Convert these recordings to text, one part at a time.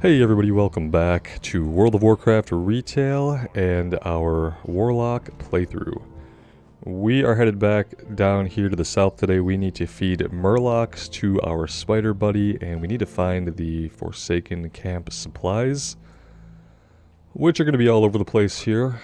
Hey everybody, welcome back to World of Warcraft Retail and our Warlock playthrough. We are headed back down here to the south today. We need to feed Murlocs to our spider buddy, and we need to find the Forsaken camp supplies, which are going to be all over the place here.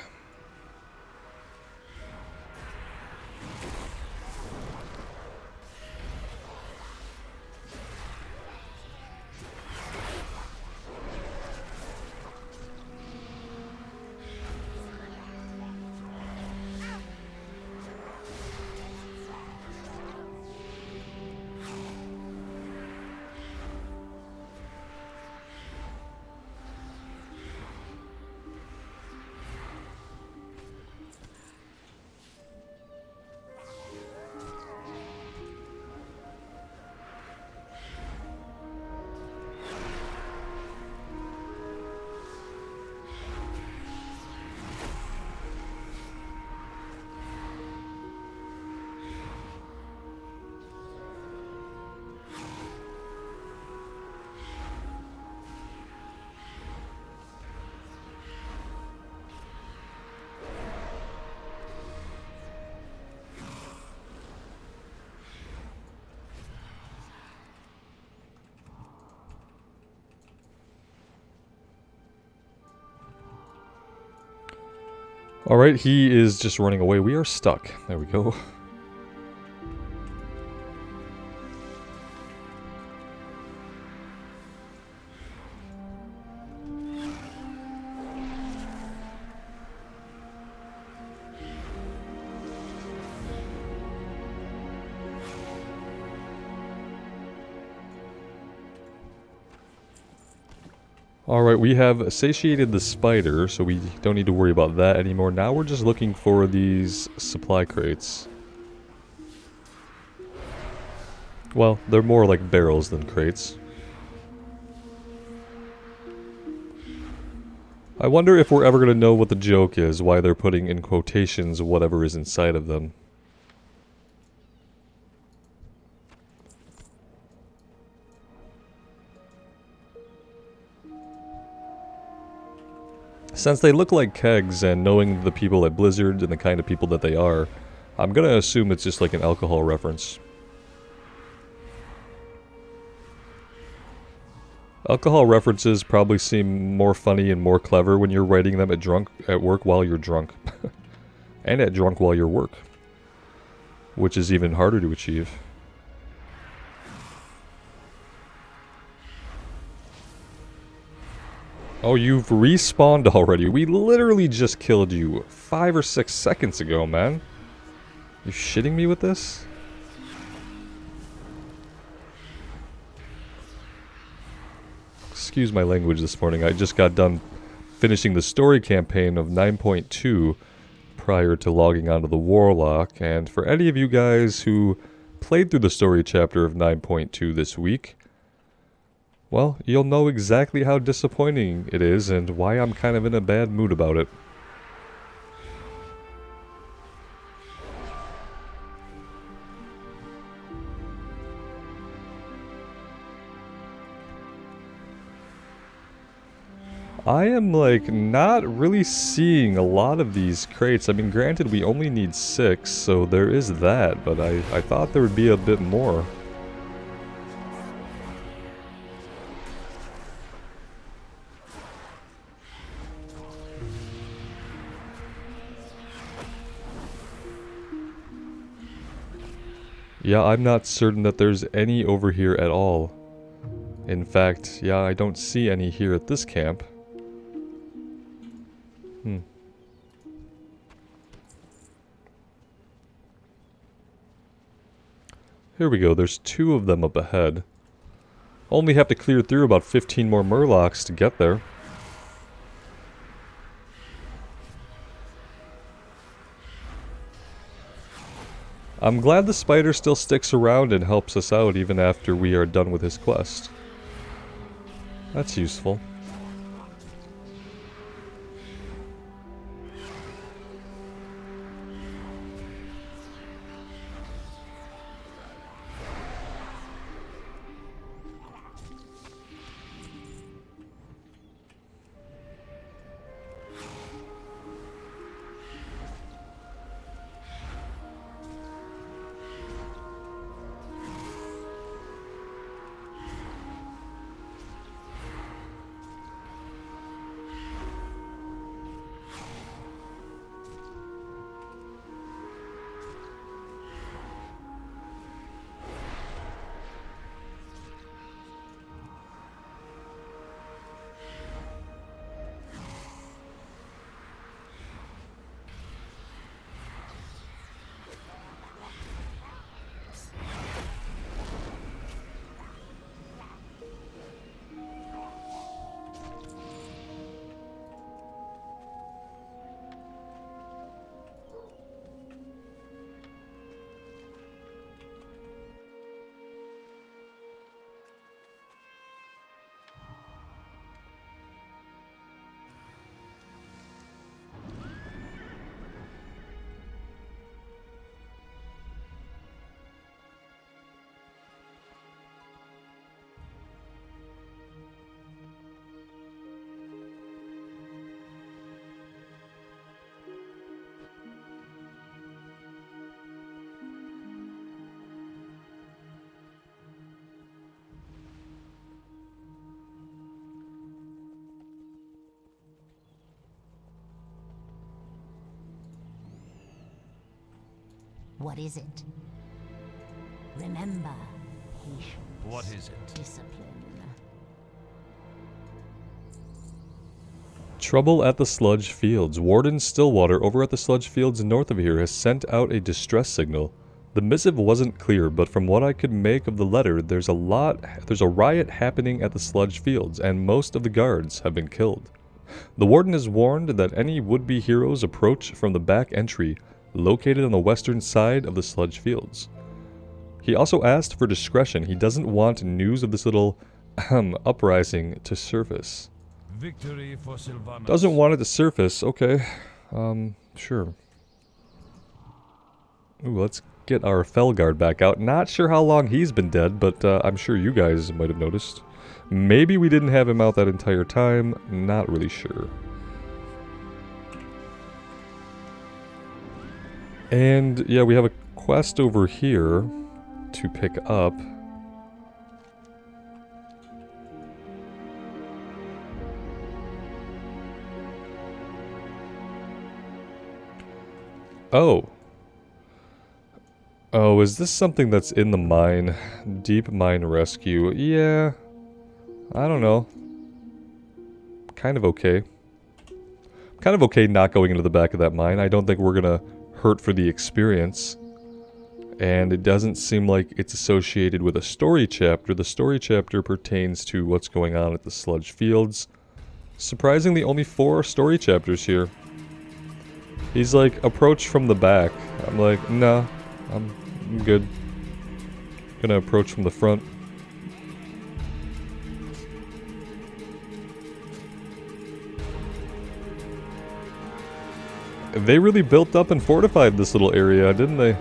Alright, he is just running away. We are stuck. There we go. Alright, we have satiated the spider, so we don't need to worry about that anymore. Now we're just looking for these supply crates. Well, they're more like barrels than crates. I wonder if we're ever going to know what the joke is, why they're putting in quotations whatever is inside of them. Since they look like kegs, and knowing the people at Blizzard and the kind of people that they are, I'm gonna assume it's just like an alcohol reference. Alcohol references probably seem more funny and more clever when you're writing them at work while you're drunk. And at drunk while you're work. Which is even harder to achieve. Oh, you've respawned already. We literally just killed you 5 or 6 seconds ago, man. You shitting me with this? Excuse my language this morning. I just got done finishing the story campaign of 9.2 prior to logging onto the Warlock. And for any of you guys who played through the story chapter of 9.2 this week, well, you'll know exactly how disappointing it is and why I'm kind of in a bad mood about it. I am, like, not really seeing a lot of these crates. I mean, granted, we only need 6, so there is that, but I thought there would be a bit more. Yeah, I'm not certain that there's any over here at all. In fact, yeah, I don't see any here at this camp. Here we go, there's 2 of them up ahead. Only have to clear through about 15 more Murlocs to get there. I'm glad the spider still sticks around and helps us out even after we are done with his quest. That's useful. What is it? Remember, patience. What is it? Discipline. Trouble at the Sludge Fields. Warden Stillwater over at the Sludge Fields north of here has sent out a distress signal. The missive wasn't clear, but from what I could make of the letter, there's a riot happening at the Sludge Fields, and most of the guards have been killed. The Warden has warned that any would-be heroes approach from the back entry, located on the western side of the Sludge Fields. He also asked for discretion. He doesn't want news of this little uprising to surface. Victory for Sylvanas. Doesn't want it to surface. Okay. Sure. Ooh, let's get our Felguard back out. Not sure how long he's been dead, but I'm sure you guys might have noticed. Maybe we didn't have him out that entire time. Not really sure. And yeah, we have a quest over here to pick up. Oh. Oh, is this something that's in the mine? Deep mine rescue. Yeah. I don't know. Kind of okay. Kind of okay not going into the back of that mine. I don't think we're gonna hurt for the experience. And it doesn't seem like it's associated with a story chapter. The story chapter pertains to what's going on at the Sludge Fields. Surprisingly, only 4 story chapters here. He's like, approach from the back. I'm like, nah, I'm good. Gonna approach from the front. They really built up and fortified this little area, didn't they?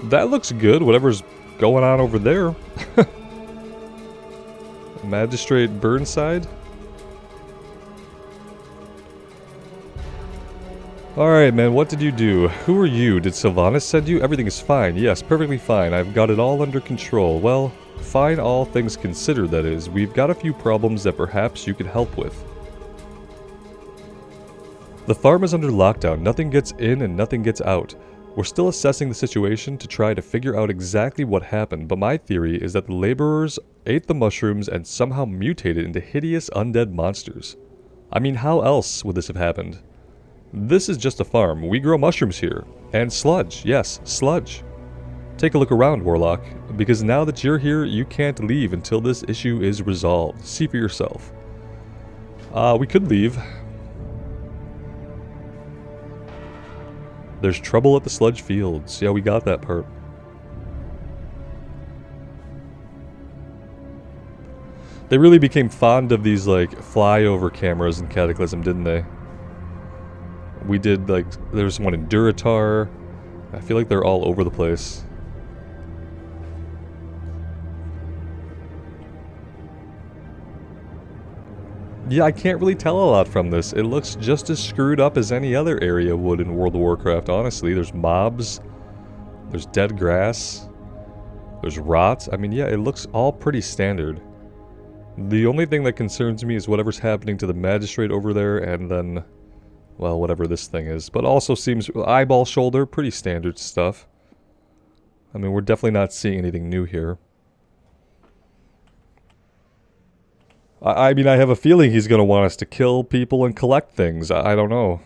That looks good, whatever's going on over there. Magistrate Burnside. Alright, man, what did you do? Who are you? Did Sylvanas send you? Everything is fine. Yes, perfectly fine. I've got it all under control. Well, fine all things considered, that is. We've got a few problems that perhaps you could help with. The farm is under lockdown. Nothing gets in and nothing gets out. We're still assessing the situation to try to figure out exactly what happened, but my theory is that the laborers ate the mushrooms and somehow mutated into hideous undead monsters. I mean, how else would this have happened? This is just a farm. We grow mushrooms here. And sludge. Yes, sludge. Take a look around, Warlock, because now that you're here, you can't leave until this issue is resolved. See for yourself. We could leave. There's trouble at the Sludge Fields. Yeah, we got that part. They really became fond of these, like, flyover cameras in Cataclysm, didn't they? We did, like, there's one in Durotar. I feel like they're all over the place. Yeah, I can't really tell a lot from this. It looks just as screwed up as any other area would in World of Warcraft, honestly. There's mobs. There's dead grass. There's rot. I mean, yeah, it looks all pretty standard. The only thing that concerns me is whatever's happening to the magistrate over there, and then, well, whatever this thing is. But also seems eyeball shoulder, pretty standard stuff. I mean, we're definitely not seeing anything new here. I mean, I have a feeling he's going to want us to kill people and collect things. I don't know.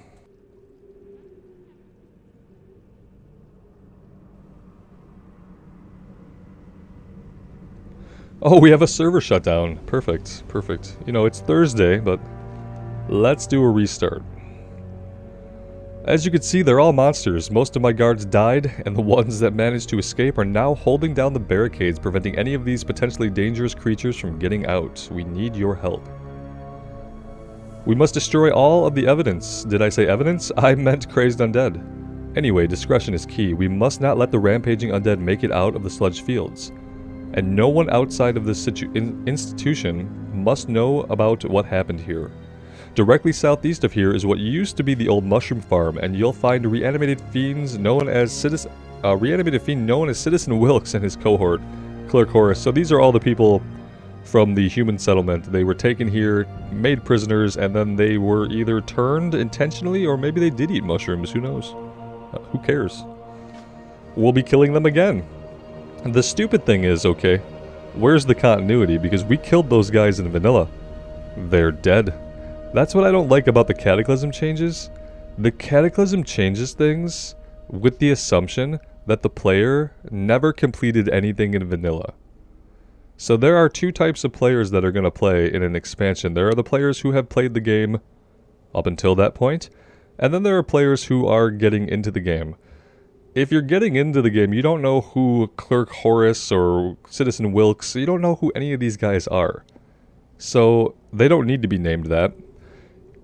Oh, we have a server shutdown. Perfect, perfect. You know, it's Thursday, but let's do a restart. As you can see, they're all monsters. Most of my guards died, and the ones that managed to escape are now holding down the barricades, preventing any of these potentially dangerous creatures from getting out. We need your help. We must destroy all of the evidence. Did I say evidence? I meant crazed undead. Anyway, discretion is key. We must not let the rampaging undead make it out of the Sludge Fields. And no one outside of this institution must know about what happened here. Directly southeast of here is what used to be the old mushroom farm, and you'll find a reanimated fiend known as Citizen Wilkes and his cohort, Clerk Horace. So these are all the people from the human settlement. They were taken here, made prisoners, and then they were either turned intentionally or maybe they did eat mushrooms. Who knows? Who cares? We'll be killing them again. The stupid thing is, okay, where's the continuity? Because we killed those guys in vanilla. They're dead. That's what I don't like about the Cataclysm changes. The Cataclysm changes things with the assumption that the player never completed anything in vanilla. So there are two types of players that are going to play in an expansion. There are the players who have played the game up until that point, and then there are players who are getting into the game. If you're getting into the game, you don't know who Clerk Horace or Citizen Wilkes, you don't know who any of these guys are. So they don't need to be named that.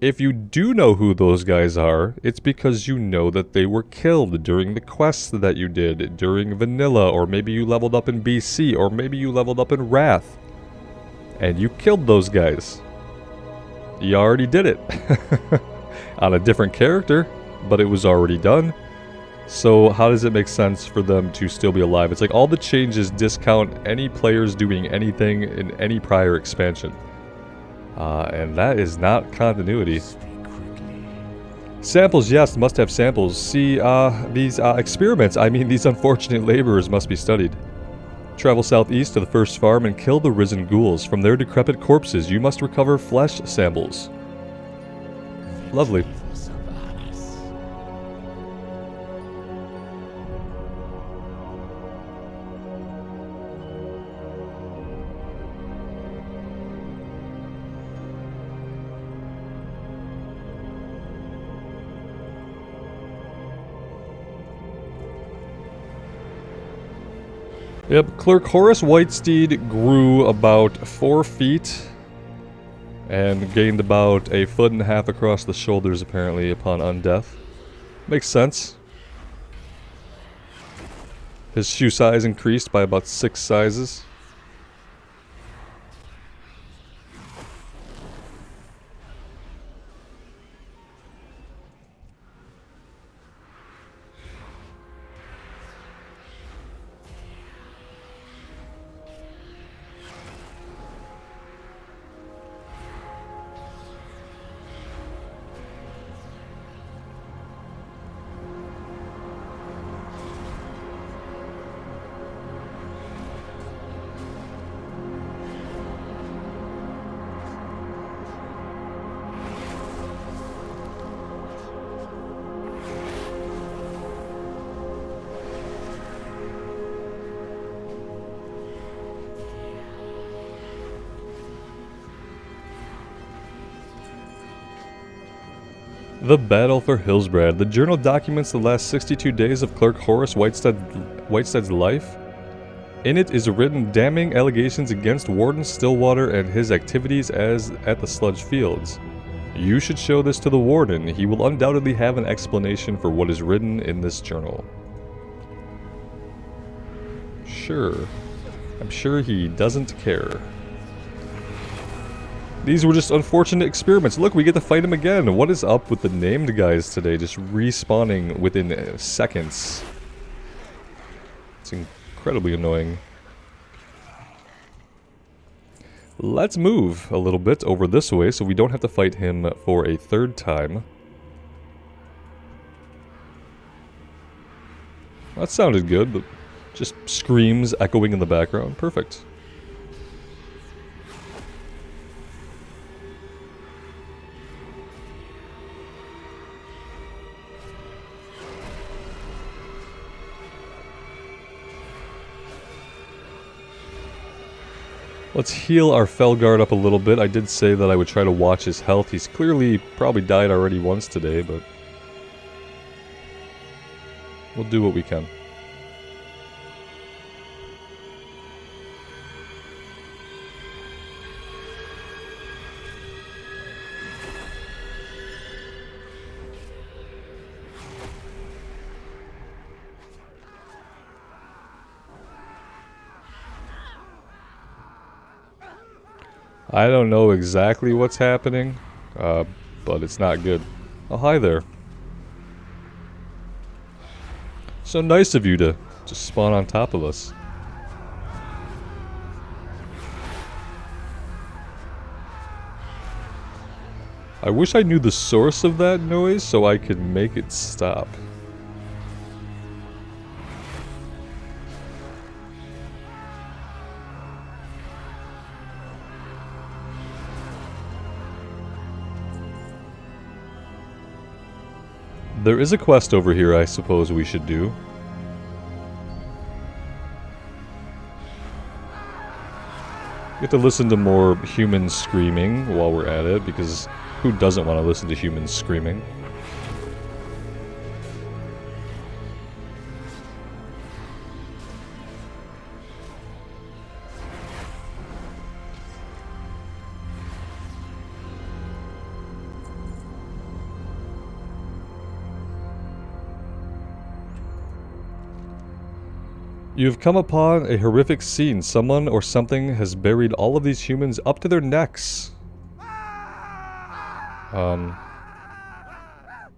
If you do know who those guys are, it's because you know that they were killed during the quests that you did, during Vanilla, or maybe you leveled up in BC, or maybe you leveled up in Wrath. And you killed those guys. You already did it. On a different character, but it was already done. So how does it make sense for them to still be alive? It's like all the changes discount any players doing anything in any prior expansion. And that is not continuity. Samples, yes, must have samples. See, these experiments, I mean these unfortunate laborers must be studied. Travel southeast to the first farm and kill the risen ghouls. From their decrepit corpses, you must recover flesh samples. Lovely. Yep, Clerk Horace Whitesteed grew about 4 feet and gained about 1.5 feet across the shoulders apparently upon undeath. Makes sense. His shoe size increased by about 6 sizes. The Battle for Hillsbrad. The journal documents the last 62 days of Clerk Horace Whitestead's life. In it is written damning allegations against Warden Stillwater and his activities at the Sludge Fields. You should show this to the Warden. He will undoubtedly have an explanation for what is written in this journal. Sure. I'm sure he doesn't care. These were just unfortunate experiments. Look, we get to fight him again. What is up with the named guys today? Just respawning within seconds. It's incredibly annoying. Let's move a little bit over this way so we don't have to fight him for a 3rd time. That sounded good, but just screams echoing in the background. Perfect. Let's heal our Felguard up a little bit. I did say that I would try to watch his health. He's clearly probably died already once today, but we'll do what we can. I don't know exactly what's happening, but it's not good. Oh, hi there. So nice of you to just spawn on top of us. I wish I knew the source of that noise so I could make it stop. There is a quest over here I suppose we should do. Get to listen to more humans screaming while we're at it, because who doesn't want to listen to humans screaming? You have come upon a horrific scene. Someone or something has buried all of these humans up to their necks.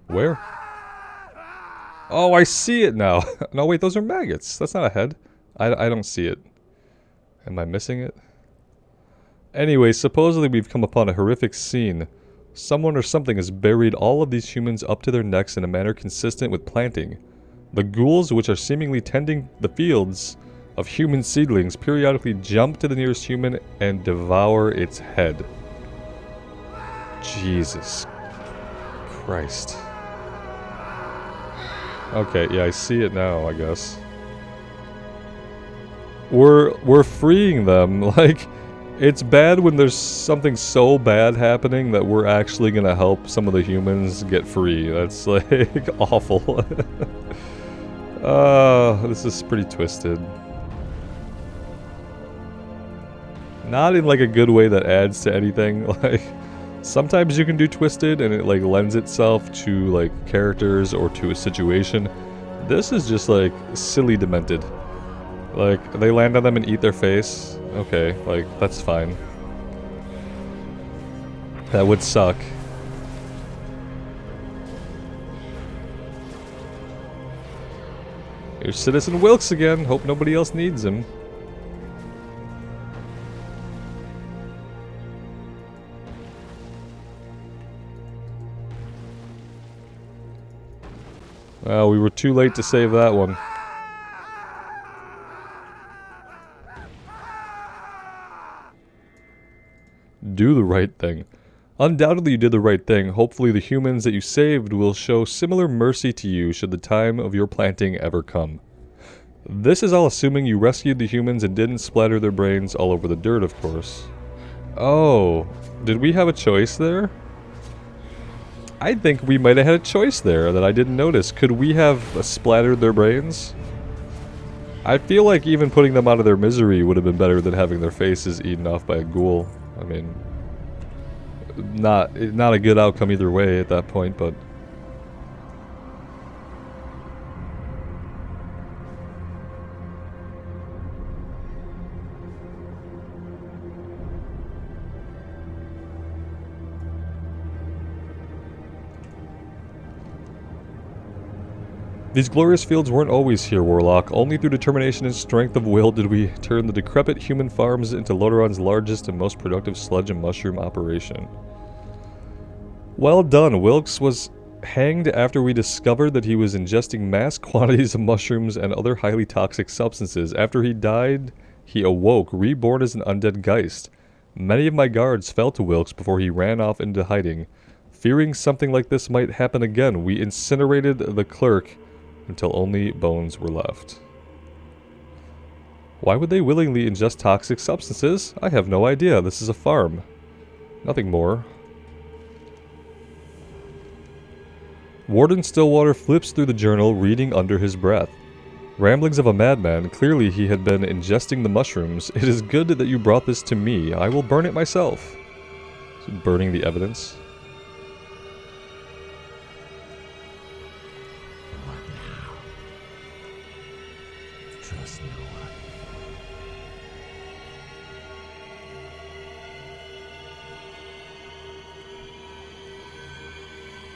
Where? Oh, I see it now. No, wait, those are maggots. That's not a head. I don't see it. Am I missing it? Anyway, supposedly we've come upon a horrific scene. Someone or something has buried all of these humans up to their necks in a manner consistent with planting. The ghouls, which are seemingly tending the fields of human seedlings, periodically jump to the nearest human and devour its head. Jesus Christ. Okay, yeah, I see it now, I guess. We're freeing them. Like, it's bad when there's something so bad happening that we're actually gonna help some of the humans get free. That's like awful. This is pretty twisted. Not in like a good way that adds to anything. Like, sometimes you can do twisted and it like lends itself to like characters or to a situation. This is just like silly demented. Like, they land on them and eat their face. Okay, like, that's fine. That would suck. Here's Citizen Wilkes again. Hope nobody else needs him. Well, we were too late to save that one. Do the right thing. Undoubtedly you did the right thing. Hopefully the humans that you saved will show similar mercy to you should the time of your planting ever come. This is all assuming you rescued the humans and didn't splatter their brains all over the dirt, of course. Oh, did we have a choice there? I think we might have had a choice there that I didn't notice. Could we have splattered their brains? I feel like even putting them out of their misery would have been better than having their faces eaten off by a ghoul. I mean, not a good outcome either way at that point, but... These glorious fields weren't always here, Warlock. Only through determination and strength of will did we turn the decrepit human farms into Lordaeron's largest and most productive sludge and mushroom operation. Well done. Wilkes was hanged after we discovered that he was ingesting mass quantities of mushrooms and other highly toxic substances. After he died, he awoke, reborn as an undead geist. Many of my guards fell to Wilkes before he ran off into hiding. Fearing something like this might happen again, we incinerated the clerk until only bones were left. Why would they willingly ingest toxic substances? I have no idea. This is a farm. Nothing more. Warden Stillwater flips through the journal, reading under his breath. Ramblings of a madman. Clearly he had been ingesting the mushrooms. It is good that you brought this to me. I will burn it myself. Burning the evidence.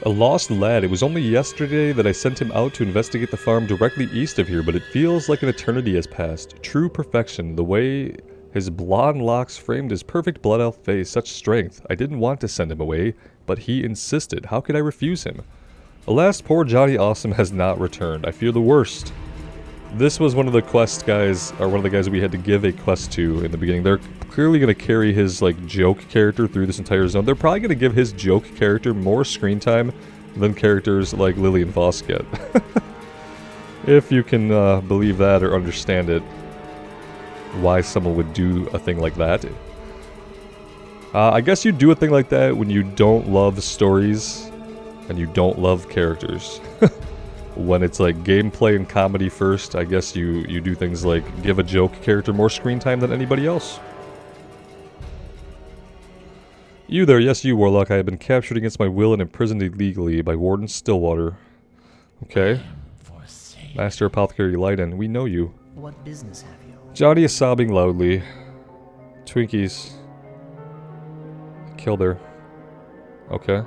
A lost lad. It was only yesterday that I sent him out to investigate the farm directly east of here, but it feels like an eternity has passed. True perfection. The way his blonde locks framed his perfect blood elf face. Such strength. I didn't want to send him away. but he insisted. How could I refuse him? Alas, poor Johnny Awesome has not returned. I fear the worst. This was one of the quest guys, or one of the guys we had to give a quest to in the beginning. They're clearly going to carry his, like, joke character through this entire zone. They're probably going to give his joke character more screen time than characters like Lily and Voss get. If you can believe that or understand it, why someone would do a thing like that. I guess you do a thing like that when you don't love stories and you don't love characters. When it's like gameplay and comedy first, I guess you do things like give a joke character more screen time than anybody else. You there, yes you, Warlock. I have been captured against my will and imprisoned illegally by Warden Stillwater. Okay. Master Apothecary Lighten, we know you. What business have you? Johnny is sobbing loudly. Twinkies. Killed her. Okay.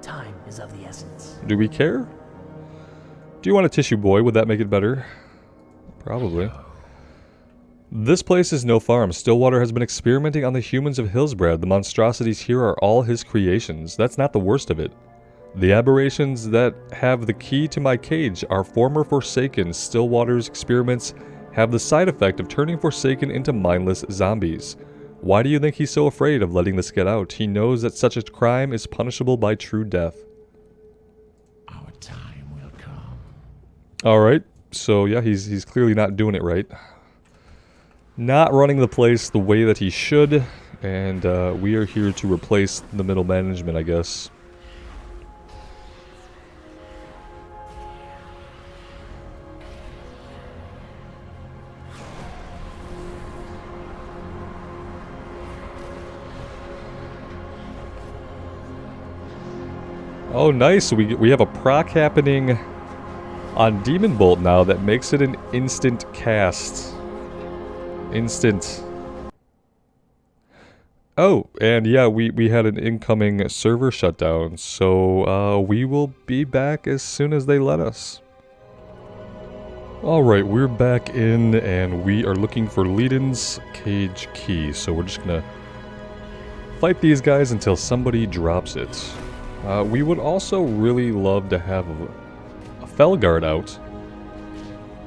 Time is of the essence. Do we care? Do you want a tissue boy? Would that make it better? Probably. This place is no farm. Stillwater has been experimenting on the humans of Hillsbrad. The monstrosities here are all his creations. That's not the worst of it. The aberrations that have the key to my cage are former Forsaken. Stillwater's experiments have the side effect of turning Forsaken into mindless zombies. Why do you think he's so afraid of letting this get out? He knows that such a crime is punishable by true death. Our time will come. Alright, so yeah, he's clearly not doing it right. Not running the place the way that he should, and we are here to replace the middle management, I guess. Oh, nice. We have a proc happening on Demon Bolt now that makes it an instant cast. Instant. Oh, and yeah, we had an incoming server shutdown, so we will be back as soon as they let us. Alright, we're back in, and we are looking for Leiden's cage key, so we're just gonna fight these guys until somebody drops it. We would also really love to have a Felguard out.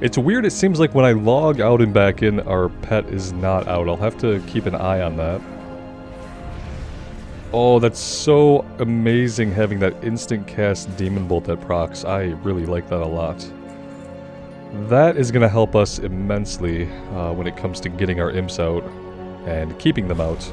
It's weird, it seems like when I log out and back in, our pet is not out. I'll have to keep an eye on that. Oh, that's so amazing having that instant cast Demon Bolt that procs. I really like that a lot. That is going to help us immensely when it comes to getting our imps out and keeping them out.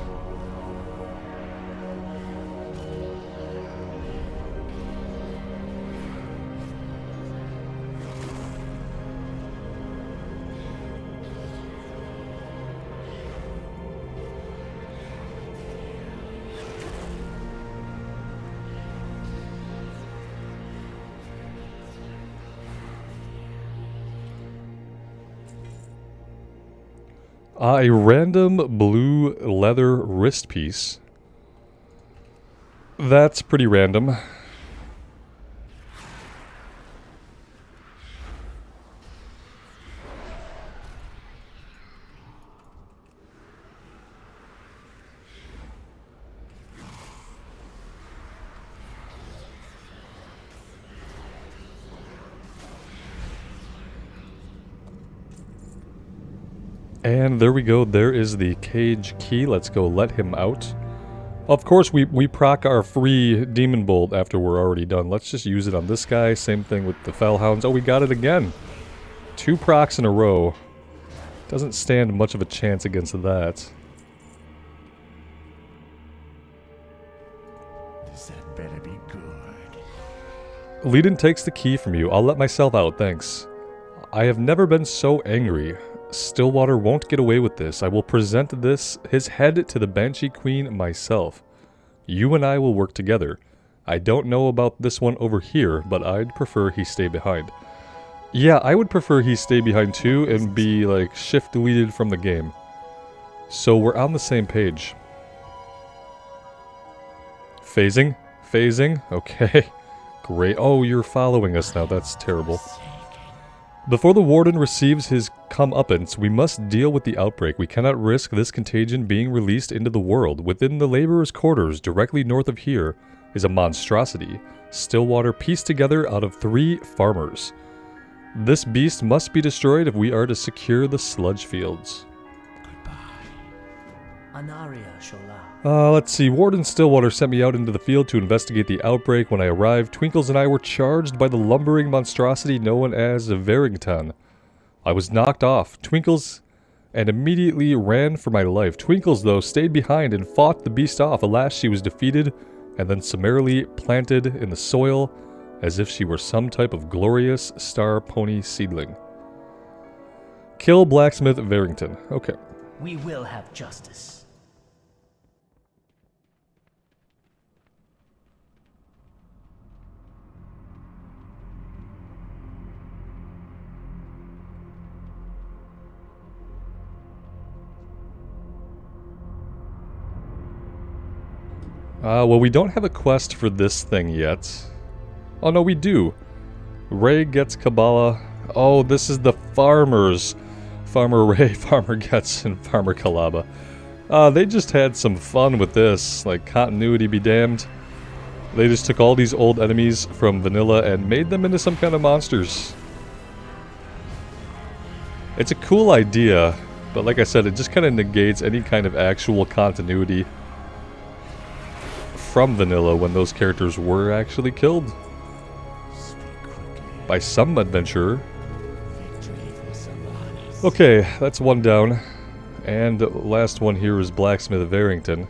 A random blue leather wrist piece. That's pretty random. And there we go, there is the cage key. Let's go let him out. Of course, we proc our free Demon Bolt after we're already done. Let's just use it on this guy. Same thing with the Fellhounds. Oh, we got it again. 2 procs in a row. Doesn't stand much of a chance against that. This had better be good. Leiden takes the key from you. I'll let myself out, thanks. I have never been so angry. Stillwater won't get away with this. I will present his head to the Banshee Queen myself. You and I will work together. I don't know about this one over here, but I'd prefer he stay behind. Yeah, I would prefer he stay behind too and be, like, shift deleted from the game. So we're on the same page. Phasing? Phasing? Okay. Great. Oh, you're following us now. That's terrible. Before the Warden receives his comeuppance, we must deal with the outbreak. We cannot risk this contagion being released into the world. Within the laborers' quarters, directly north of here, is a monstrosity. Stillwater pieced together out of 3 farmers. This beast must be destroyed if we are to secure the sludge fields. Anaria Shola. Let's see. Warden Stillwater sent me out into the field to investigate the outbreak. When I arrived, Twinkles and I were charged by the lumbering monstrosity known as Verrington. I was knocked off, Twinkles, and immediately ran for my life. Twinkles, though, stayed behind and fought the beast off. Alas, she was defeated and then summarily planted in the soil as if she were some type of glorious star pony seedling. Kill Blacksmith Verrington. Okay. We will have justice. Well, we don't have a quest for this thing yet. Oh, no, we do. Ray gets Kabbalah. Oh, this is the farmers. Farmer Ray, Farmer Gets, and Farmer Kalaba. They just had some fun with this. Like, continuity be damned. They just took all these old enemies from vanilla and made them into some kind of monsters. It's a cool idea, but like I said, it just kind of negates any kind of actual continuity from vanilla when those characters were actually killed by some adventurer. Okay, that's one down. And the last one here is Blacksmith Verrington.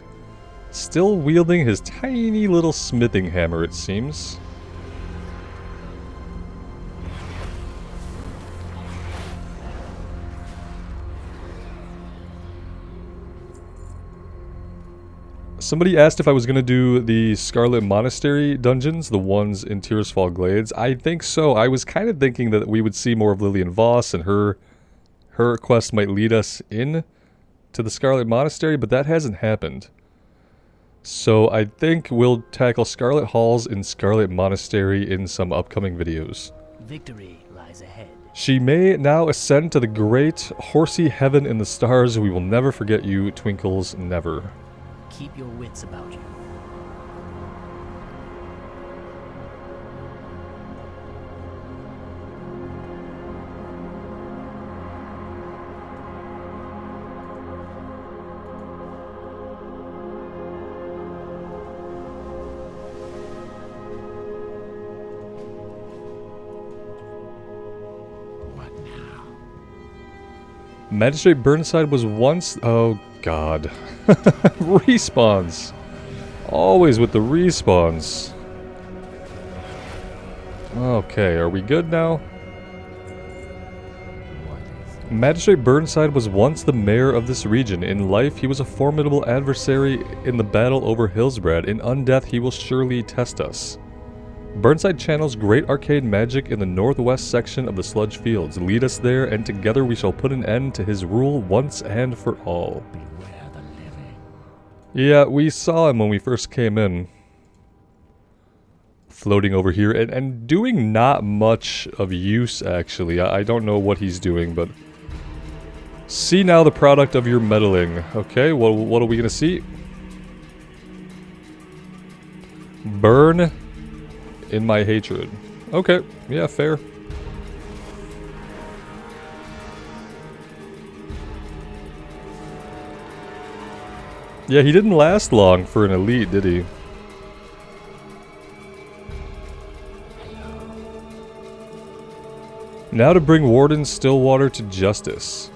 Still wielding his tiny little smithing hammer, it seems. Somebody asked if I was going to do the Scarlet Monastery dungeons, the ones in Tearsfall Glades. I think so. I was kind of thinking that we would see more of Lillian Voss and her quest might lead us in to the Scarlet Monastery, but that hasn't happened. So I think we'll tackle Scarlet Halls and Scarlet Monastery in some upcoming videos. Victory lies ahead. She may now ascend to the great horsey heaven in the stars. We will never forget you, Twinkles, never. Keep your wits about you. What now? Magistrate Burnside was once... Oh, God. Respawns. Always with the respawns. Okay, are we good now? Magistrate Burnside was once the mayor of this region. In life, he was a formidable adversary in the battle over Hillsbrad. In undeath, he will surely test us. Burnside channels great arcade magic in the northwest section of the Sludge Fields. Lead us there, and together we shall put an end to his rule once and for all. Beware the living. Yeah, we saw him when we first came in. Floating over here, and doing not much of use, actually. I don't know what he's doing, but... See now the product of your meddling. Okay, what are we gonna see? Burn in my hatred. Okay, yeah, fair. Yeah, he didn't last long for an elite, did he? Now to bring Warden Stillwater to justice.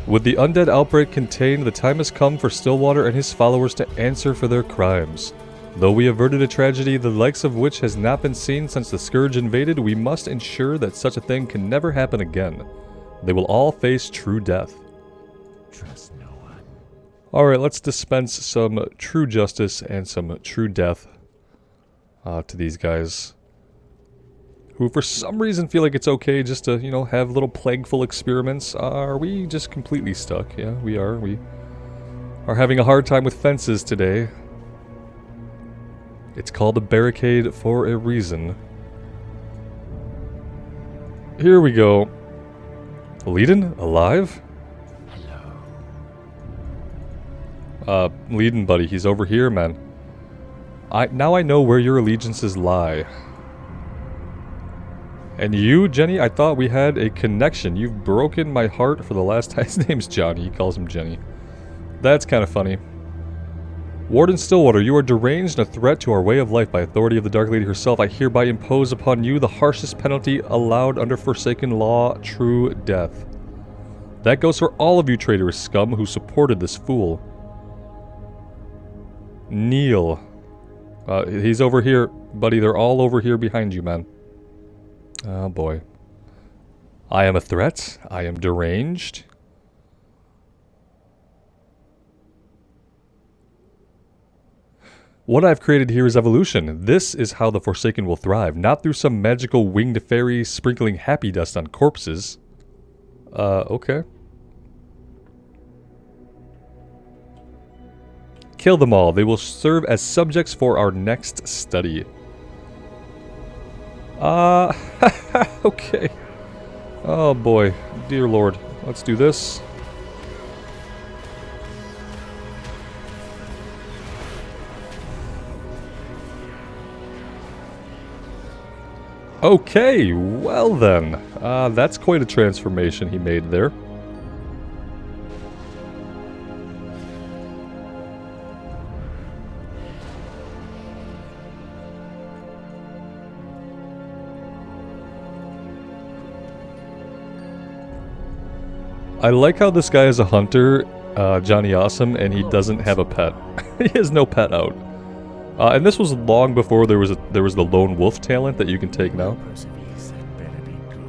With the undead outbreak contained, the time has come for Stillwater and his followers to answer for their crimes. Though we averted a tragedy the likes of which has not been seen since the Scourge invaded, we must ensure that such a thing can never happen again. They will all face true death. Trust no one. Alright, let's dispense some true justice and some true death to these guys. Who for some reason feel like it's okay just to, you know, have little plagueful experiments. Are we just completely stuck? Yeah, we are. We are having a hard time with fences today. It's called a barricade for a reason. Here we go. Leiden? Alive? Hello. Leiden, buddy, he's over here, man. Now I know where your allegiances lie. And you, Jenny, I thought we had a connection. You've broken my heart for the last time. His name's Johnny. He calls him Jenny. That's kind of funny. Warden Stillwater, you are deranged and a threat to our way of life. By authority of the Dark Lady herself, I hereby impose upon you the harshest penalty allowed under Forsaken law, true death. That goes for all of you traitorous scum who supported this fool. Kneel. He's over here. Buddy, they're all over here behind you, man. Oh boy. I am a threat. I am deranged. What I've created here is evolution. This is how the Forsaken will thrive, not through some magical winged fairy sprinkling happy dust on corpses. Okay. Kill them all. They will serve as subjects for our next study. Okay. Oh boy. Dear Lord. Let's do this. Okay, well then. That's quite a transformation he made there. I like how this guy is a hunter, Johnny Awesome, and he doesn't have a pet. He has no pet out. And this was long before there was the lone wolf talent that you can take now. That better be good.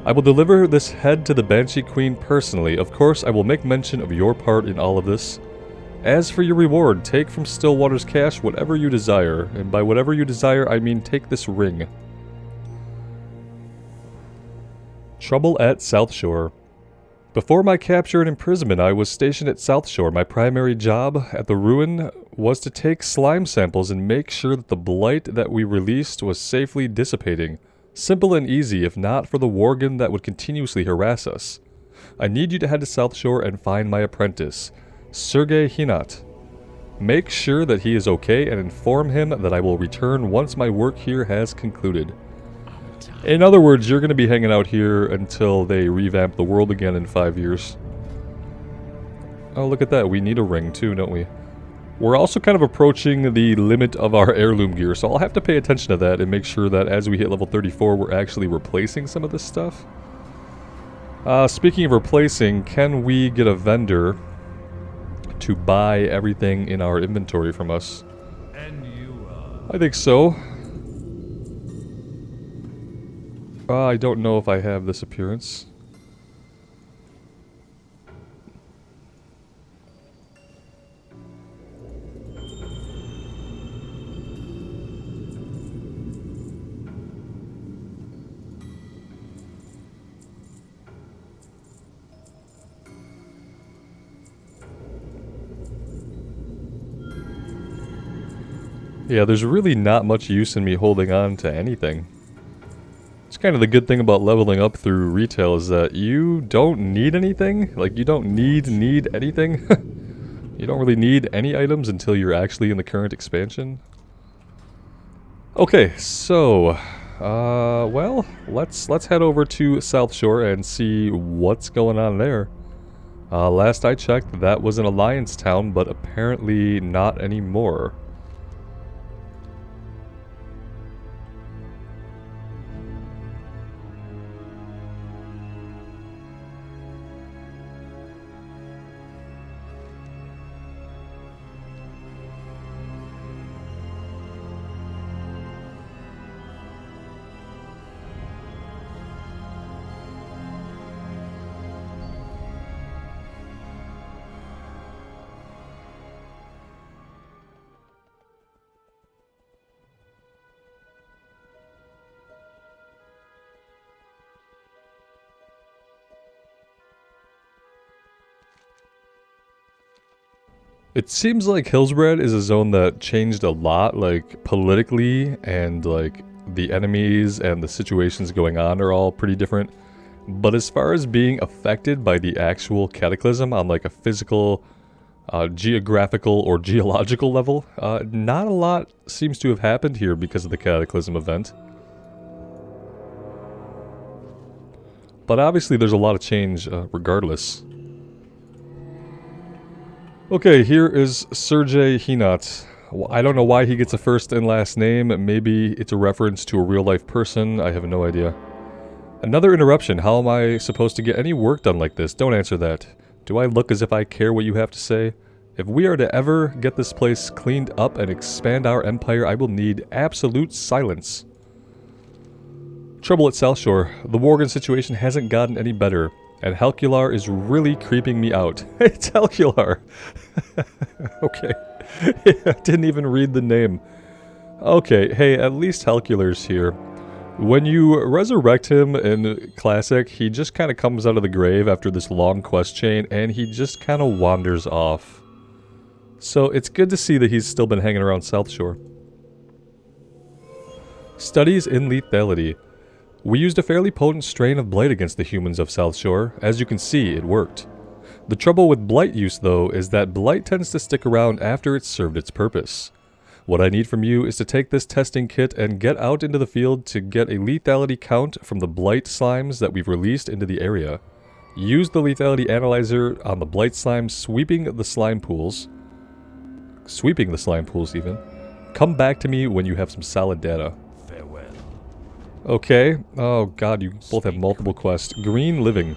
I will deliver this head to the Banshee Queen personally. Of course, I will make mention of your part in all of this. As for your reward, take from Stillwater's cache whatever you desire. And by whatever you desire, I mean take this ring. Trouble at Southshore. Before my capture and imprisonment, I was stationed at Southshore. My primary job at the ruin was to take slime samples and make sure that the blight that we released was safely dissipating. Simple and easy, if not for the Worgen that would continuously harass us. I need you to head to Southshore and find my apprentice, Sergei Hinat. Make sure that he is okay and inform him that I will return once my work here has concluded. In other words, you're going to be hanging out here until they revamp the world again in 5 years. Oh, look at that. We need a ring too, don't we? We're also kind of approaching the limit of our heirloom gear, so I'll have to pay attention to that and make sure that as we hit level 34, we're actually replacing some of this stuff. Speaking of replacing, can we get a vendor to buy everything in our inventory from us? I think so. I don't know if I have this appearance. Yeah, there's really not much use in me holding on to anything. It's kind of the good thing about leveling up through retail is that you don't need anything. Like, you don't need anything. You don't really need any items until you're actually in the current expansion. Okay, so, well, let's head over to Southshore and see what's going on there. Last I checked, that was an alliance town, but apparently not anymore. It seems like Hillsbred is a zone that changed a lot, like, politically, and, like, the enemies and the situations going on are all pretty different. But as far as being affected by the actual cataclysm on, like, a physical, geographical, or geological level, not a lot seems to have happened here because of the cataclysm event. But obviously there's a lot of change, regardless. Okay, here is Sergei Hinat. I don't know why he gets a first and last name. Maybe it's a reference to a real-life person. I have no idea. Another interruption. How am I supposed to get any work done like this? Don't answer that. Do I look as if I care what you have to say? If we are to ever get this place cleaned up and expand our empire, I will need absolute silence. Trouble at Southshore. The Worgen situation hasn't gotten any better. And Helcular is really creeping me out. It's Helcular! Okay. I didn't even read the name. Okay, hey, at least Helcular's here. When you resurrect him in Classic, he just kind of comes out of the grave after this long quest chain, and he just kind of wanders off. So it's good to see that he's still been hanging around Southshore. Studies in lethality. We used a fairly potent strain of Blight against the humans of Southshore. As you can see, it worked. The trouble with Blight use, though, is that Blight tends to stick around after it's served its purpose. What I need from you is to take this testing kit and get out into the field to get a lethality count from the Blight slimes that we've released into the area. Use the lethality analyzer on the Blight slimes, sweeping the slime pools even. Come back to me when you have some solid data. Okay. Oh god, you both have multiple quests. Green living.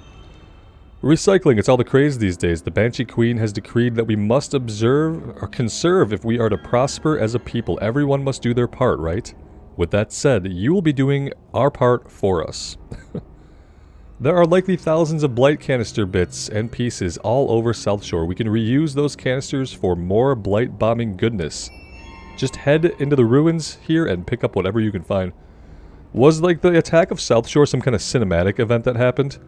Recycling, it's all the craze these days. The Banshee Queen has decreed that we must conserve if we are to prosper as a people. Everyone must do their part, right? With that said, you will be doing our part for us. There are likely thousands of Blight canister bits and pieces all over Southshore. We can reuse those canisters for more Blight bombing goodness. Just head into the ruins here and pick up whatever you can find. Was, like, the attack of Southshore some kind of cinematic event that happened?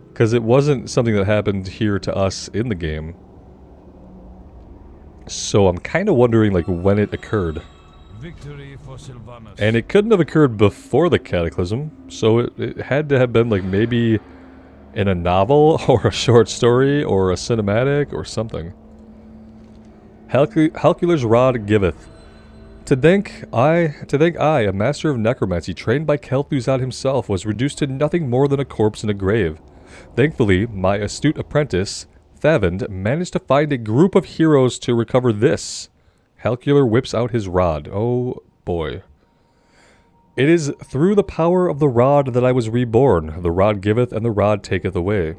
Because it wasn't something that happened here to us in the game. So I'm kind of wondering, like, when it occurred. Victory for Sylvanas. And it couldn't have occurred before the Cataclysm, so it had to have been, like, maybe in a novel, or a short story, or a cinematic, or something. Helcular's Rod giveth. To think I, a master of necromancy trained by Kel'Thuzad himself, was reduced to nothing more than a corpse in a grave. Thankfully, my astute apprentice, Thavind, managed to find a group of heroes to recover this. Helcular whips out his rod. Oh boy. It is through the power of the rod that I was reborn. The rod giveth and the rod taketh away.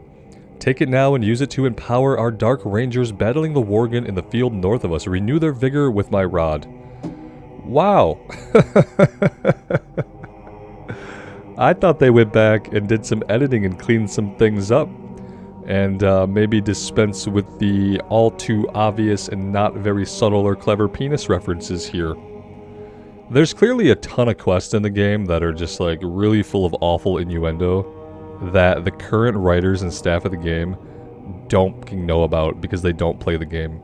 Take it now and use it to empower our Dark Rangers battling the Worgen in the field north of us. Renew their vigor with my rod. Wow. I thought they went back and did some editing and cleaned some things up. And maybe dispense with the all too obvious and not very subtle or clever penis references here. There's clearly a ton of quests in the game that are just like really full of awful innuendo that the current writers and staff of the game don't know about because they don't play the game.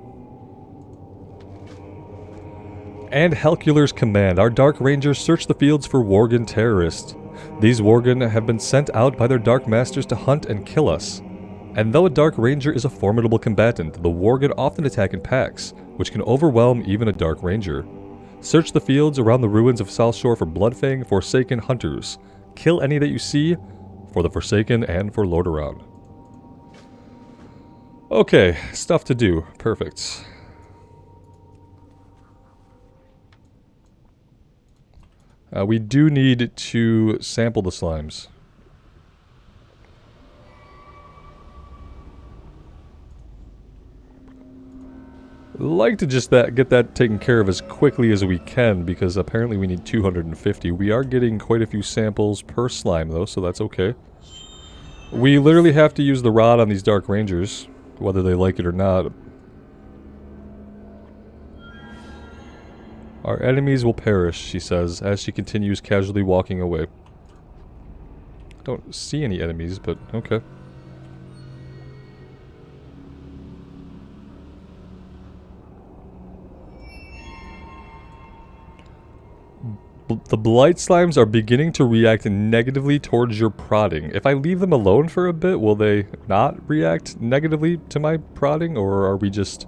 And Helcular's command. Our Dark Rangers search the fields for Worgen terrorists. These Worgen have been sent out by their Dark Masters to hunt and kill us. And though a Dark Ranger is a formidable combatant, the Worgen often attack in packs, which can overwhelm even a Dark Ranger. Search the fields around the ruins of Southshore for Bloodfang Forsaken hunters. Kill any that you see, for the Forsaken and for Lordaeron. Okay, stuff to do. Perfect. We do need to sample the slimes. I'd like to just get that taken care of as quickly as we can, because apparently we need 250. We are getting quite a few samples per slime though, so that's okay. We literally have to use the rod on these Dark Rangers, whether they like it or not. Our enemies will perish, she says, as she continues casually walking away. Don't see any enemies, but okay. The blight slimes are beginning to react negatively towards your prodding. If I leave them alone for a bit, will they not react negatively to my prodding, or are we just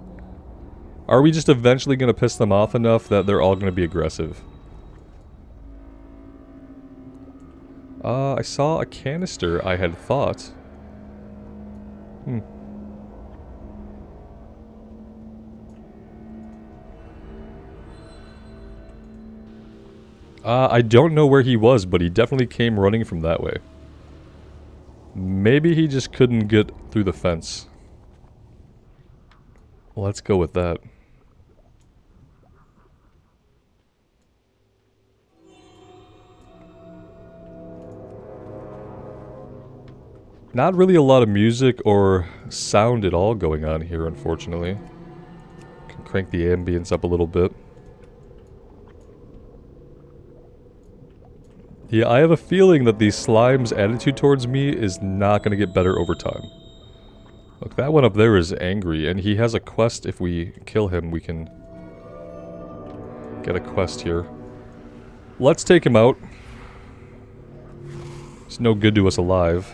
eventually going to piss them off enough that they're all going to be aggressive? I saw a canister, I had thought. I don't know where he was, but he definitely came running from that way. Maybe he just couldn't get through the fence. Let's go with that. Not really a lot of music or sound at all going on here, unfortunately. Can crank the ambience up a little bit. Yeah, I have a feeling that the slime's attitude towards me is not going to get better over time. Look, that one up there is angry, and he has a quest. If we kill him, we can get a quest here. Let's take him out. It's no good to us alive.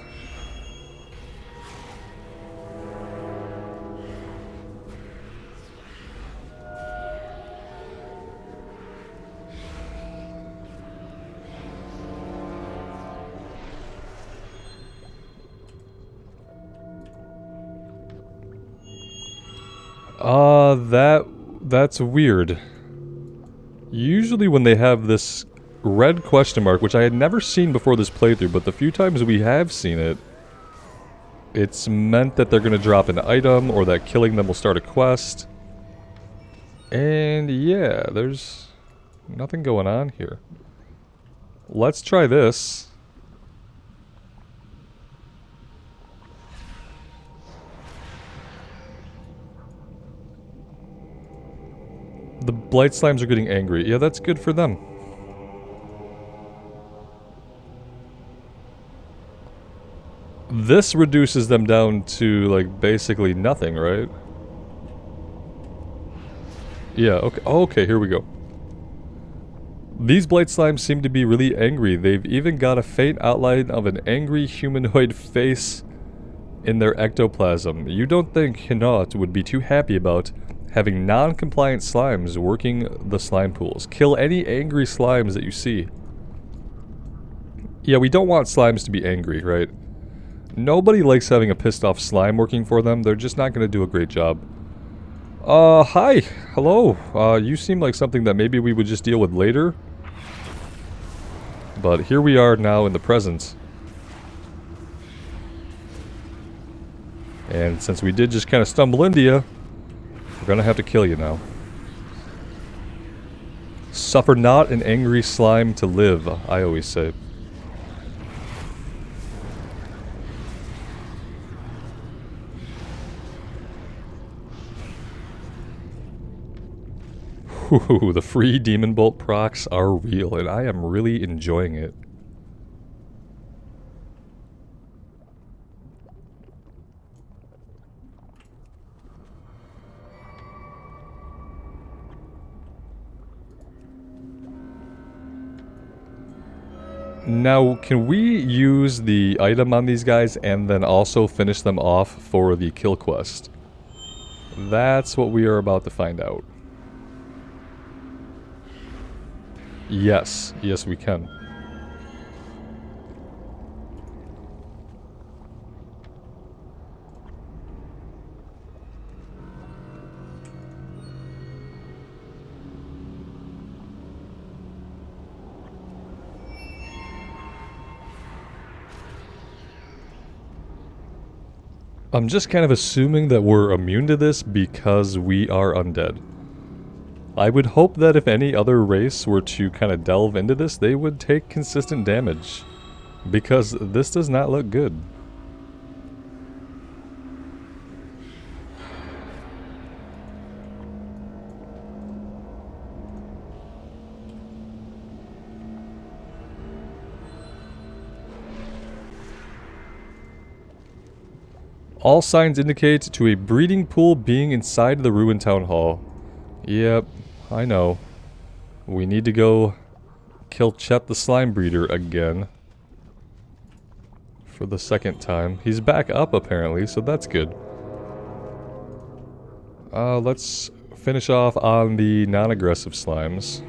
That's weird. Usually when they have this red question mark, which I had never seen before this playthrough, but the few times we have seen it, it's meant that they're going to drop an item or that killing them will start a quest. And yeah, there's nothing going on here. Let's try this. The blight slimes are getting angry. Yeah, that's good for them. This reduces them down to, like, basically nothing, right? Yeah, okay. Oh, okay, here we go. These blight slimes seem to be really angry. They've even got a faint outline of an angry humanoid face in their ectoplasm. You don't think Hinot would be too happy about having non-compliant slimes working the slime pools. Kill any angry slimes that you see. Yeah, we don't want slimes to be angry, right? Nobody likes having a pissed off slime working for them. They're just not going to do a great job. Hi. Hello. You seem like something that maybe we would just deal with later. But here we are now in the present. And since we did just kind of stumble into you, we're gonna have to kill you now. Suffer not an angry slime to live, I always say. Ooh, the free Demon Bolt procs are real, and I am really enjoying it. Now, can we use the item on these guys and then also finish them off for the kill quest? That's what we are about to find out. Yes. Yes, we can. I'm just kind of assuming that we're immune to this because we are undead. I would hope that if any other race were to kind of delve into this, they would take consistent damage. Because this does not look good. All signs indicate to a breeding pool being inside the ruined town hall. Yep, I know. We need to go kill Chet the Slime Breeder again. For the second time. He's back up apparently, so that's good. Let's finish off on the non-aggressive slimes.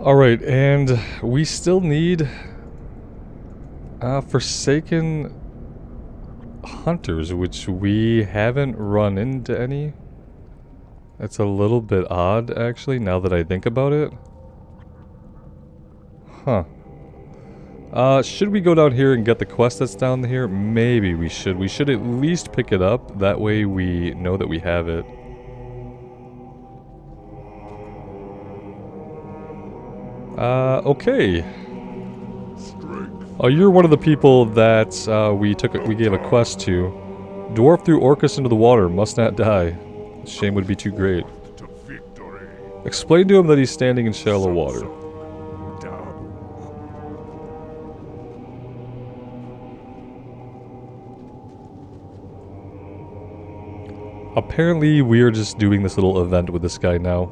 Alright, and we still need Forsaken Hunters, which we haven't run into any. It's a little bit odd, actually, now that I think about it. Huh. Should we go down here and get the quest that's down here? Maybe we should. We should at least pick it up. That way we know that we have it. Okay. Oh, you're one of the people that we gave a quest to. Dwarf threw Orcus into the water, must not die. Shame would be too great. Explain to him that he's standing in shallow water. Apparently, we are just doing this little event with this guy now.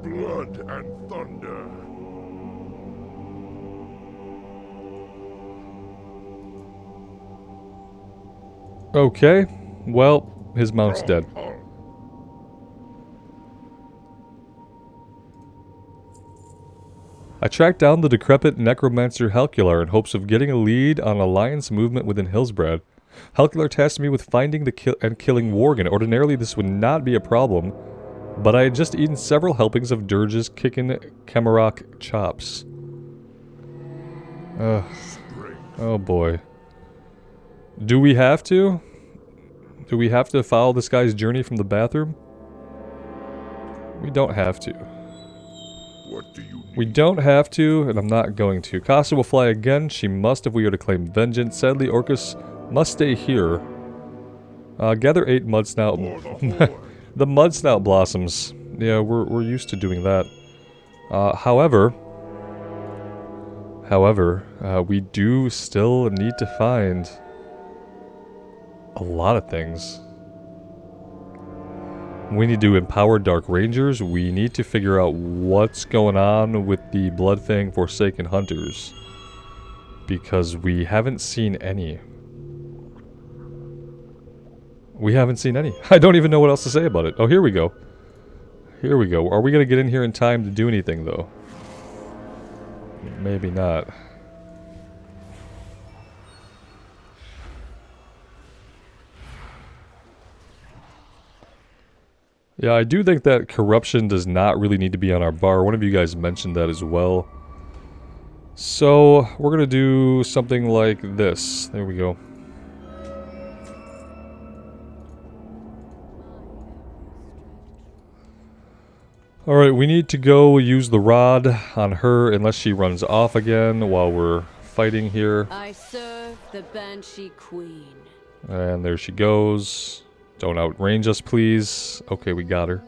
Blood and thunder. Okay, well, his mount's dead. I tracked down the decrepit necromancer Helcular in hopes of getting a lead on Alliance movement within Hillsbrad. Helcular tasked me with finding and killing Worgen. Ordinarily this would not be a problem, but I had just eaten several helpings of Dirge's kickin' Camarok chops. Oh boy. Do we have to? Do we have to follow this guy's journey from the bathroom? We don't have to. What do you need? We don't have to, and I'm not going to. Casa will fly again. She must if we are to claim vengeance. Sadly, Orcus must stay here. Gather 8 mudsnout... the mudsnout blossoms. Yeah, we're used to doing that. However, we do still need to find a lot of things. We need to empower Dark Rangers. We need to figure out what's going on with the Bloodfang Forsaken Hunters. Because we haven't seen any. We haven't seen any. I don't even know what else to say about it. Oh, here we go. Here we go. Are we going to get in here in time to do anything, though? Maybe not. Yeah, I do think that corruption does not really need to be on our bar. One of you guys mentioned that as well. So, we're going to do something like this. There we go. Alright, we need to go use the rod on her unless she runs off again while we're fighting here. I serve the Banshee Queen. And there she goes. Don't outrange us, please. Okay, we got her.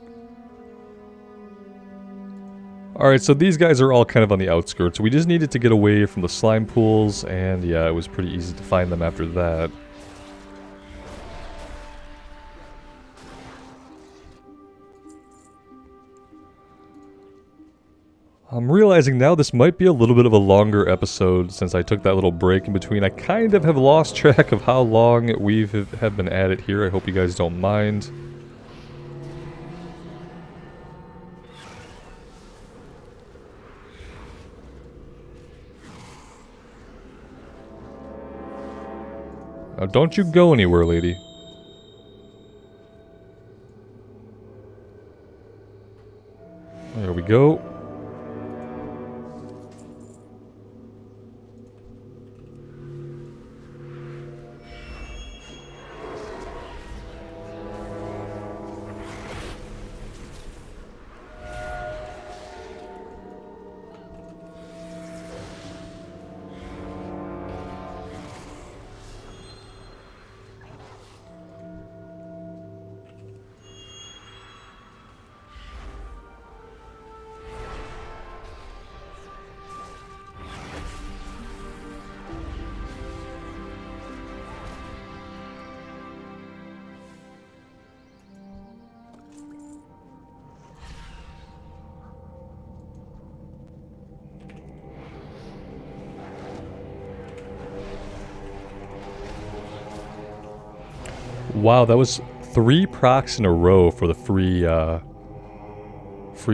Alright, so these guys are all kind of on the outskirts. We just needed to get away from the slime pools, and yeah, it was pretty easy to find them after that. I'm realizing now this might be a little bit of a longer episode since I took that little break in between. I kind of have lost track of how long we have been at it here. I hope you guys don't mind. Now don't you go anywhere, lady. There we go. Wow, that was 3 procs in a row for the free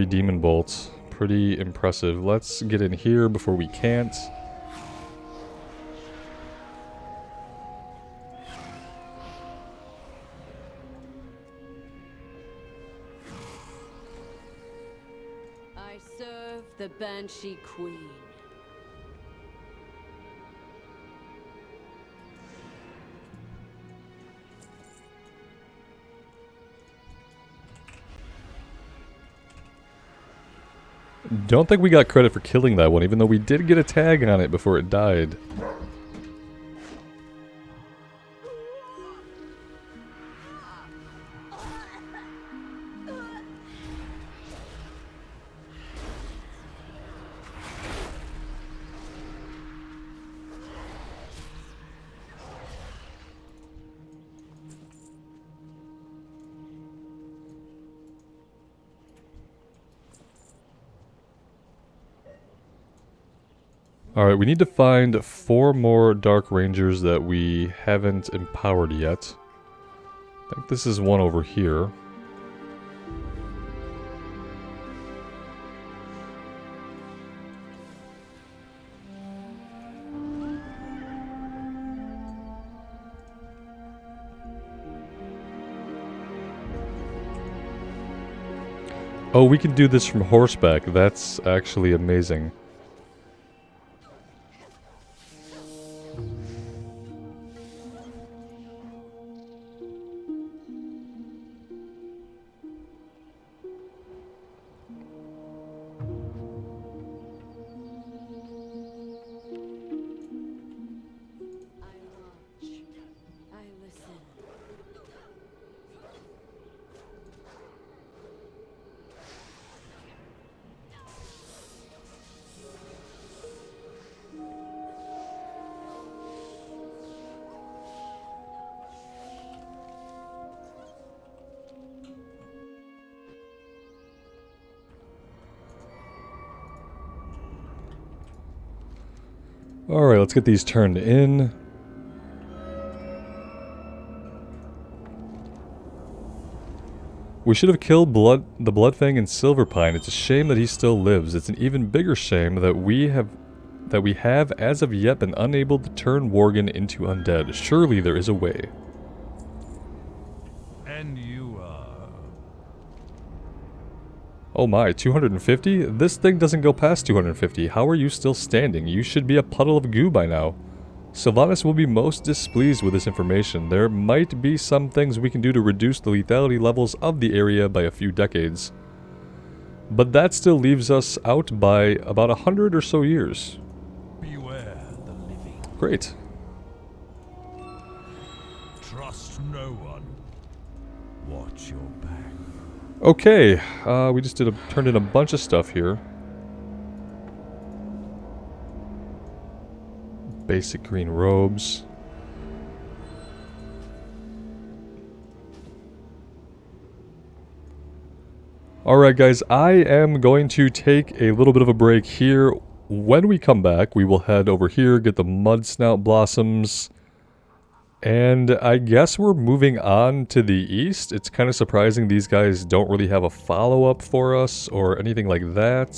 demon bolts. Pretty impressive. Let's get in here before we can't. I serve the Banshee Queen. Don't think we got credit for killing that one, even though we did get a tag on it before it died. Alright, we need to find 4 more Dark Rangers that we haven't empowered yet. I think this is one over here. Oh, we can do this from horseback. That's actually amazing. Alright, let's get these turned in. We should have killed the Bloodfang and Silverpine. It's a shame that he still lives. It's an even bigger shame that we have as of yet been unable to turn Worgen into undead. Surely there is a way. And you are... Oh my, 250? This thing doesn't go past 250. How are you still standing? You should be a puddle of goo by now. Sylvanas will be most displeased with this information. There might be some things we can do to reduce the lethality levels of the area by a few decades. But that still leaves us out by about 100 or so years. Beware the living. Great. Trust no one. Watch your back. Okay, we just turned in a bunch of stuff here. Basic green robes. Alright guys, I am going to take a little bit of a break here. When we come back, we will head over here, get the mud snout blossoms. And I guess we're moving on to the east. It's kind of surprising these guys don't really have a follow-up for us or anything like that.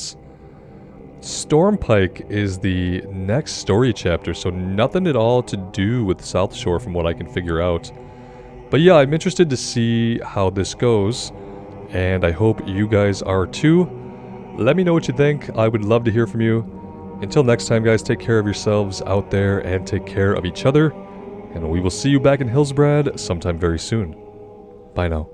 Stormpike is the next story chapter, so nothing at all to do with Southshore from what I can figure out. But yeah, I'm interested to see how this goes, and I hope you guys are too. Let me know what you think. I would love to hear from you. Until next time, guys, take care of yourselves out there and take care of each other. And we will see you back in Hillsbrad sometime very soon. Bye now.